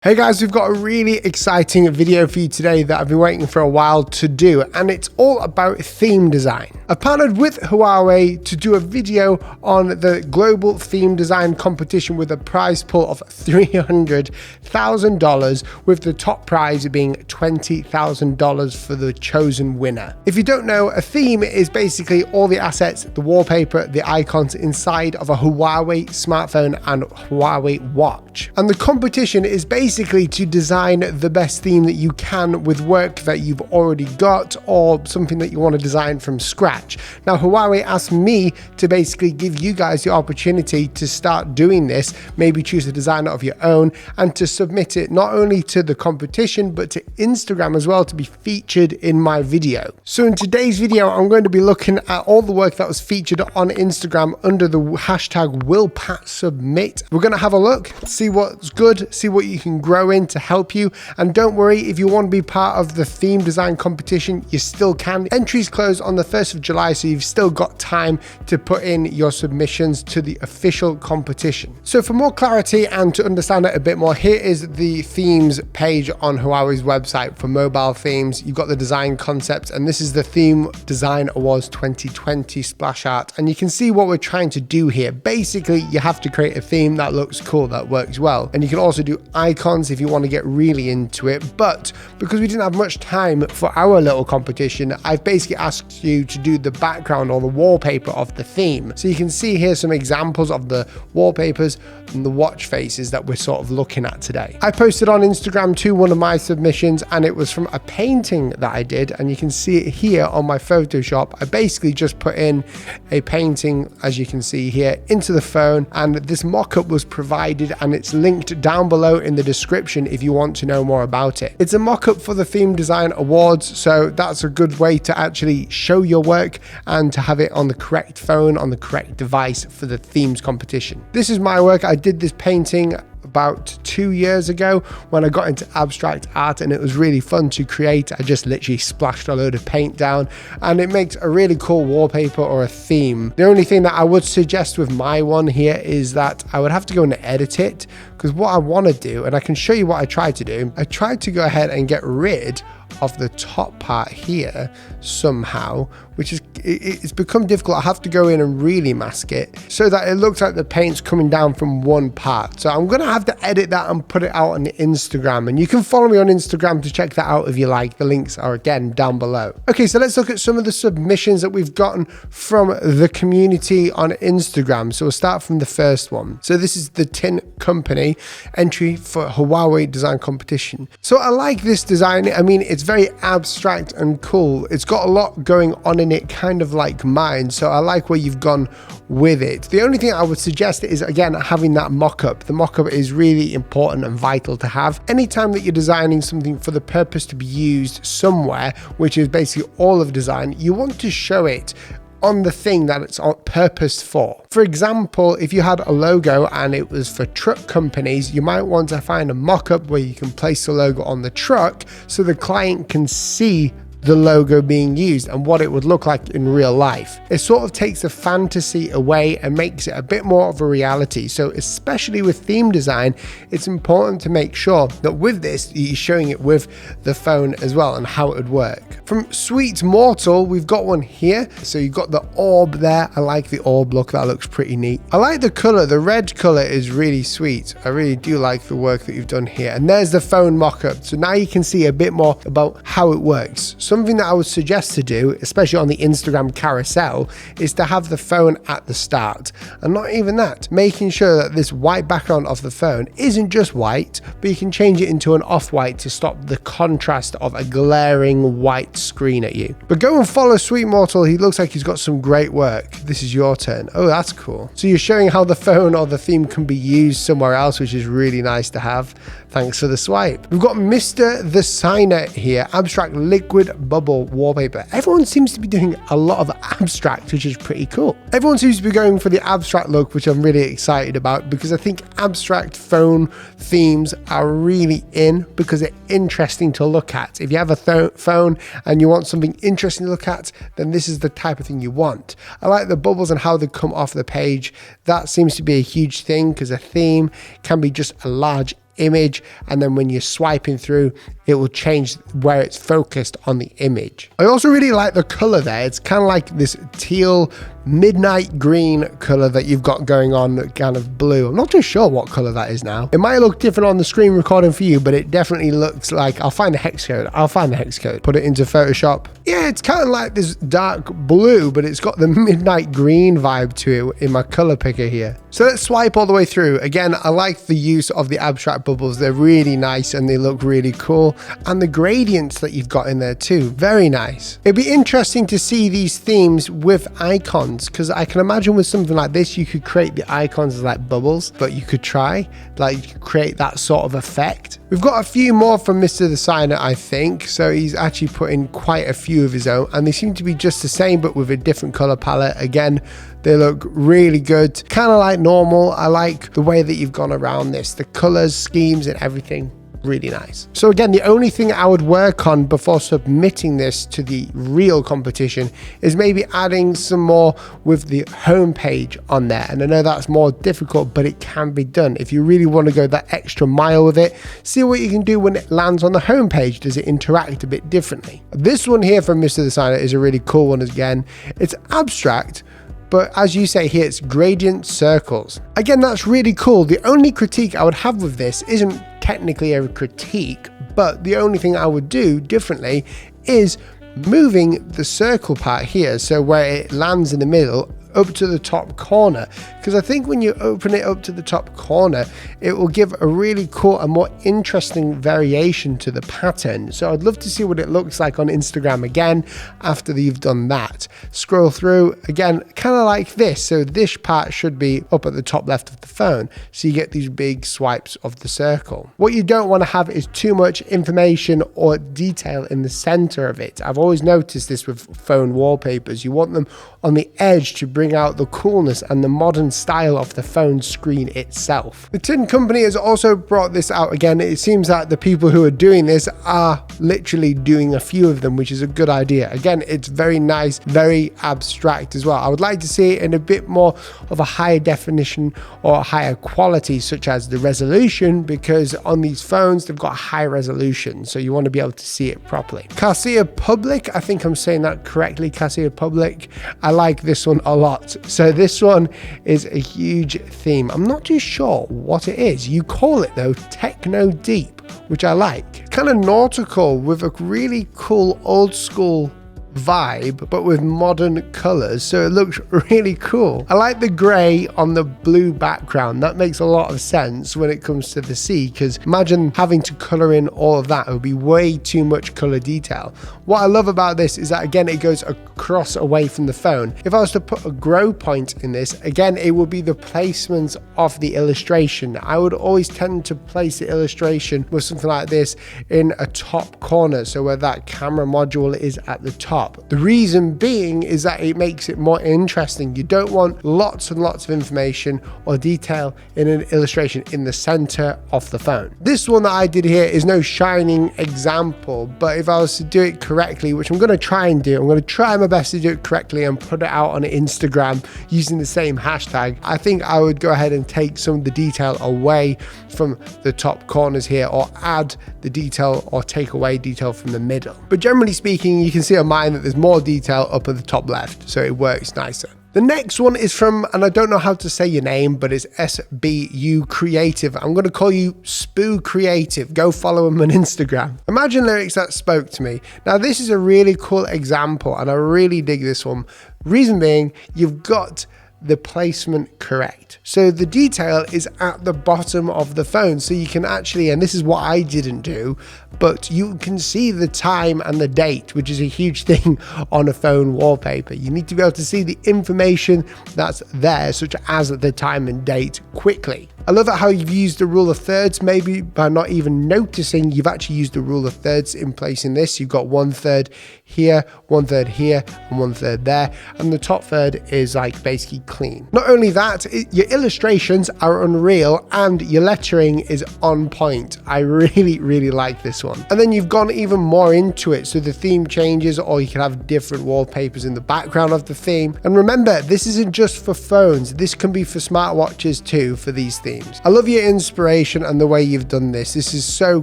Hey guys, we've got a really exciting video for you today that I've been waiting for a while to do, and it's all about theme design. I've partnered with Huawei to do a video on the global theme design competition with a prize pool of $300,000, with the top prize being $20,000 for the chosen winner. If you don't know, a theme is basically all the assets, the wallpaper, the icons inside of a Huawei smartphone and Huawei watch. And the competition is basically to design the best theme that you can with work that you've already got or something that you want to design from scratch. Now, Huawei asked me to basically give you guys the opportunity to start doing this, maybe choose a designer of your own and to submit it not only to the competition but to Instagram as well to be featured in my video. So in today's video, I'm going to be looking at all the work that was featured on Instagram under the hashtag WillPatSubmit. We're going to have a look, see what's good, see what you can grow in to help you. And don't worry, if you want to be part of the theme design competition, you still can. Entries close on the 1st of July, so you've still got time to put in your submissions to the official competition. So for more clarity and to understand it a bit more, here is the themes page on Huawei's website for mobile themes. You've got the design concepts, and this is the Theme Design Awards 2020 splash art. And you can see what we're trying to do here. Basically, you have to create a theme that looks cool, that works well. And you can also do icons if you want to get really into it, but because we didn't have much time for our little competition, I've basically asked you to do the background or the wallpaper of the theme. So you can see here some examples of the wallpapers and the watch faces that we're sort of looking at today. I posted on Instagram too one of my submissions, and it was from a painting that I did, and you can see it here on my Photoshop. I basically just put in a painting, as you can see here, into the phone, and this mock-up was provided and it's linked down below in the description if you want to know more about it. It's a mock-up for the Theme Design Awards, so that's a good way to actually show your work and to have it on the correct phone, on the correct device for the themes competition. This is my work. I did this painting about 2 years ago when I got into abstract art, and it was really fun to create. I just literally splashed a load of paint down and it makes a really cool wallpaper or a theme. The only thing that I would suggest with my one here is that I would have to go and edit it, because what I want to do, and I can show you what I tried to do, I tried to go ahead and get rid of the top part here somehow, which is, it's become difficult. I have to go in and really mask it so that it looks like the paint's coming down from one part. So I'm gonna have to edit that and put it out on the Instagram, and you can follow me on Instagram to check that out if you like. The links are again down below. Okay, so let's look at some of the submissions that we've gotten from the community on Instagram. So we'll start from the first one. So this is the Tin Company entry for Huawei design competition. So I like this design. I mean, it's very abstract and cool. It's got a lot going on in it, kind of like mine. So I like where you've gone with it. The only thing I would suggest is, again, having that mock-up. The mock-up is really important and vital to have. Anytime that you're designing something for the purpose to be used somewhere, which is basically all of design, you want to show it on the thing that it's on purpose for. For example, if you had a logo and it was for truck companies, you might want to find a mock-up where you can place the logo on the truck so the client can see the logo being used and what it would look like in real life. It sort of takes the fantasy away and makes it a bit more of a reality. So especially with theme design, it's important to make sure that with this, you're showing it with the phone as well and how it would work. From Sweet Mortal, we've got one here. So you've got the orb there. I like the orb look. That looks pretty neat. I like the color. The red color is really sweet. I really do like the work that you've done here. And there's the phone mock-up. So now you can see a bit more about how it works. Something that I would suggest to do, especially on the Instagram carousel, is to have the phone at the start. And not even that, making sure that this white background of the phone isn't just white, but you can change it into an off-white to stop the contrast of a glaring white screen at you. But go and follow Sweet Mortal. He looks like he's got some great work. This is your turn. Oh, that's cool. So you're showing how the phone or the theme can be used somewhere else, which is really nice to have. Thanks for the swipe. We've got Mr. The Signer here, abstract liquid bubble wallpaper. Everyone seems to be doing a lot of abstract, which is pretty cool. Everyone seems to be going for the abstract look, which I'm really excited about, because I think abstract phone themes are really in because they're interesting to look at. If you have a phone and you want something interesting to look at, then this is the type of thing you want. I like the bubbles and how they come off the page. That seems to be a huge thing because a theme can be just a large image, and then when you're swiping through, it will change where it's focused on the image. I also really like the color there. It's kind of like this teal midnight green color that you've got going on, kind of blue. I'm not too sure what color that is now. It might look different on the screen recording for you, but it definitely looks like, I'll find the hex code, put it into Photoshop. Yeah, it's kind of like this dark blue, but it's got the midnight green vibe to it in my color picker here. So let's swipe all the way through. Again, I like the use of the abstract bubbles. They're really nice and they look really cool. And the gradients that you've got in there too, very nice. It'd be interesting to see these themes with icons, because I can imagine with something like this, you could create the icons as like bubbles, but you could try, like, create that sort of effect. We've got a few more from Mr. Designer, I think. So he's actually put in quite a few of his own, and they seem to be just the same, but with a different color palette. Again, they look really good, kind of like normal. I like the way that you've gone around this, the colors, schemes, and everything. Really nice. So again, the only thing I would work on before submitting this to the real competition is maybe adding some more with the home page on there. And I know that's more difficult, but it can be done. If you really want to go that extra mile with it, see what you can do when it lands on the home page. Does it interact a bit differently? This one here from Mr. Designer is a really cool one again. It's abstract, but as you say here, it's gradient circles. Again, that's really cool. The only critique I would have with this isn't technically a critique, but the only thing I would do differently is moving the circle part here, so where it lands in the middle, up to the top corner, because I think when you open it up to the top corner, it will give a really cool and more interesting variation to the pattern. So I'd love to see what it looks like on Instagram again after you've done that. Scroll through again, kind of like this. So this part should be up at the top left of the phone, so you get these big swipes of the circle. What you don't want to have is too much information or detail in the center of it. I've always noticed this with phone wallpapers. You want them on the edge to bring out the coolness and the modern style of the phone screen itself. The Tin Company has also brought this out again. It seems that the people who are doing this are literally doing a few of them, which is a good idea. Again, it's very nice, very abstract as well. I would like to see it in a bit more of a higher definition or higher quality, such as the resolution, because on these phones, they've got high resolution, so you want to be able to see it properly. Cassia Public, I think I'm saying that correctly, Cassia Public. I like this one a lot. So this one is a huge theme. I'm not too sure what it is. You call it though Techno Deep, which I like. Kind of nautical with a really cool old school vibe, but with modern colors, so it looks really cool. I like the gray on the blue background. That makes a lot of sense when it comes to the sea, because imagine having to color in all of that. It would be way too much color detail. What I love about this is that again, it goes across away from the phone. If I was to put a grow point in this, again, it would be the placement of the illustration. I would always tend to place the illustration with something like this in a top corner, so where that camera module is at the top. The reason being is that it makes it more interesting. You don't want lots and lots of information or detail in an illustration in the center of the phone. This one that I did here is no shining example, but if I was to do it correctly, which I'm going to try and do, I'm going to try my best to do it correctly and put it out on Instagram using the same hashtag. I think I would go ahead and take some of the detail away from the top corners here, or add the detail or take away detail from the middle. But generally speaking, you can see on mine that there's more detail up at the top left, so it works nicer. The next one is from, and I don't know how to say your name, but it's SBU Creative. I'm going to call you Spoo Creative. Go follow him on Instagram. Imagine lyrics that spoke to me. Now, this is a really cool example, and I really dig this one. Reason being, you've got the placement correct. So the detail is at the bottom of the phone, so you can actually, and this is what I didn't do, but you can see the time and the date, which is a huge thing on a phone wallpaper. You need to be able to see the information that's there, such as the time and date, quickly. I love it how you've used the rule of thirds, maybe by not even noticing you've actually used the rule of thirds in place in this. You've got 1/3 here, 1/3 here, and 1/3 there, and the top third is like basically clean. Not only that, your illustrations are unreal and your lettering is on point. I really like this one. And then you've gone even more into it, so the theme changes, or you can have different wallpapers in the background of the theme. And remember, this isn't just for phones, this can be for smartwatches too, for these themes. themes. I love your inspiration and the way you've done this. This is so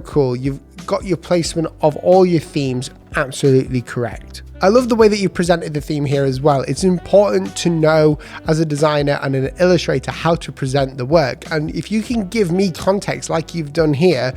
cool. You've got your placement of all your themes absolutely correct. I love the way that you presented the theme here as well. It's important to know as a designer and an illustrator how to present the work. And if you can give me context like you've done here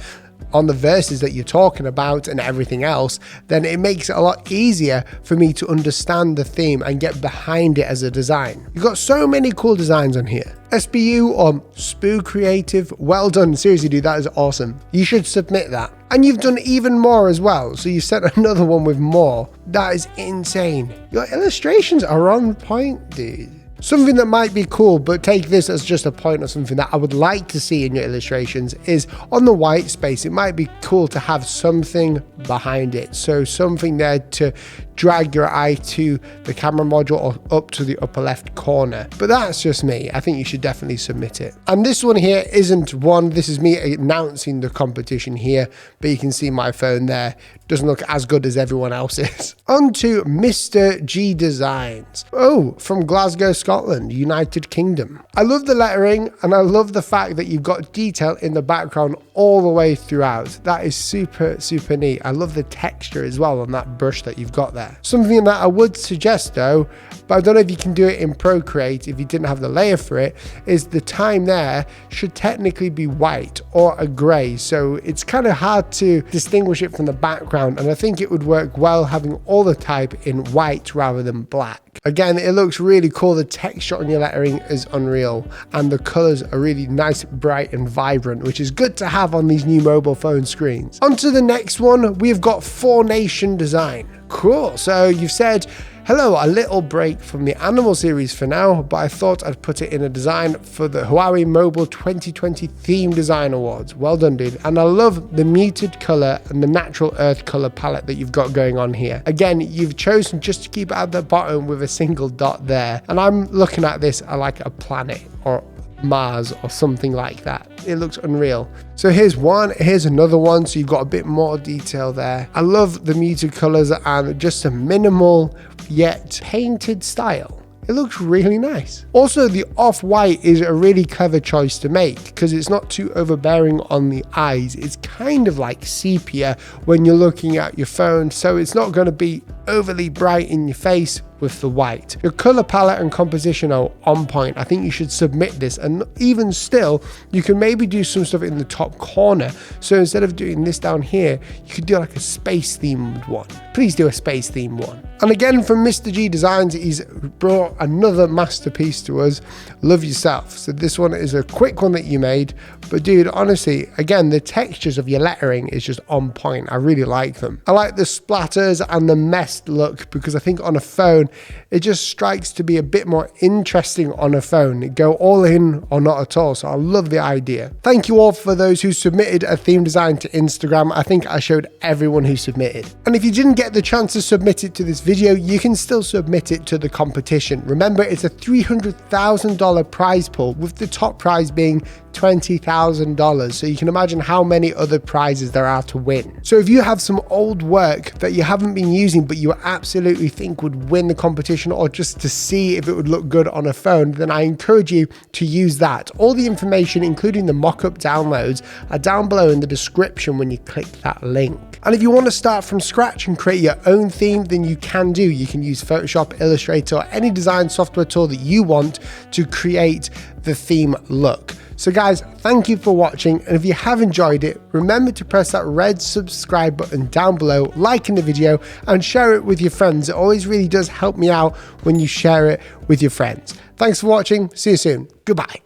on the verses that you're talking about and everything else, then it makes it a lot easier for me to understand the theme and get behind it as a design. You've got so many cool designs on here. SBU or Spoo Creative, well done. Seriously, dude, that is awesome. You should submit that. And you've done even more as well. So you sent another one with more. That is insane. Your illustrations are on point, dude. Something that might be cool, but take this as just a point of something that I would like to see in your illustrations is on the white space. It might be cool to have something behind it. So something there to drag your eye to the camera module or up to the upper left corner. But that's just me. I think you should definitely submit it. And this one here isn't one. This is me announcing the competition here, but you can see my phone there. Doesn't look as good as everyone else's. On to Mr. G Designs. Oh, from Glasgow, Scotland, United Kingdom. I love the lettering and I love the fact that you've got detail in the background all the way throughout. That is super, super neat. I love the texture as well on that brush that you've got there. Something that I would suggest though, but I don't know if you can do it in Procreate if you didn't have the layer for it, is the time there should technically be white or a gray. So it's kind of hard to distinguish it from the background. And I think it would work well having all the type in white rather than black. Again, it looks really cool. The texture on your lettering is unreal and the colors are really nice, bright and vibrant, which is good to have on these new mobile phone screens. On to the next one, we've got 4Nation Design. Cool. So you've said, hello, a little break from the animal series for now, but I thought I'd put it in a design for the Huawei Mobile 2020 Theme Design Awards. Well done, dude. And I love the muted color and the natural earth color palette that you've got going on here. Again, you've chosen just to keep it at the bottom with a single dot there. And I'm looking at this like a planet or Mars or something like that. It looks unreal. So here's one, here's another one. So you've got a bit more detail there. I love the muted colors and just a minimal yet painted style. It looks really nice. Also, the off-white is a really clever choice to make because it's not too overbearing on the eyes. It's kind of like sepia when you're looking at your phone, so it's not going to be overly bright in your face with the white. Your color palette and composition are on point. I think you should submit this, and even still, you can maybe do some stuff in the top corner. So instead of doing this down here, you could do like a space themed one. Please do a space themed one. And again, from Mr. G Designs, he's brought another masterpiece to us, Love Yourself. So this one is a quick one that you made, but dude, honestly, again, the textures of your lettering is just on point. I really like them. I like the splatters and the messed look because I think on a phone, it just strikes to be a bit more interesting on a phone. Go all in or not at all. So I love the idea. Thank you all for those who submitted a theme design to Instagram. I think I showed everyone who submitted. And if you didn't get the chance to submit it to this video, you can still submit it to the competition. Remember, it's a $300,000 prize pool with the top prize being $20,000. So you can imagine how many other prizes there are to win. So if you have some old work that you haven't been using, but you absolutely think would win the competition, or just to see if it would look good on a phone, then I encourage you to use that. All the information, including the mock-up downloads, are down below in the description when you click that link. And if you want to start from scratch and create your own theme, then you can do. You can use Photoshop, Illustrator, or any design software tool that you want to create the theme look. So guys, thank you for watching, and if you have enjoyed it, remember to press that red subscribe button down below, liking the video, and share it with your friends. It always really does help me out when you share it with your friends. Thanks for watching. See you soon. Goodbye.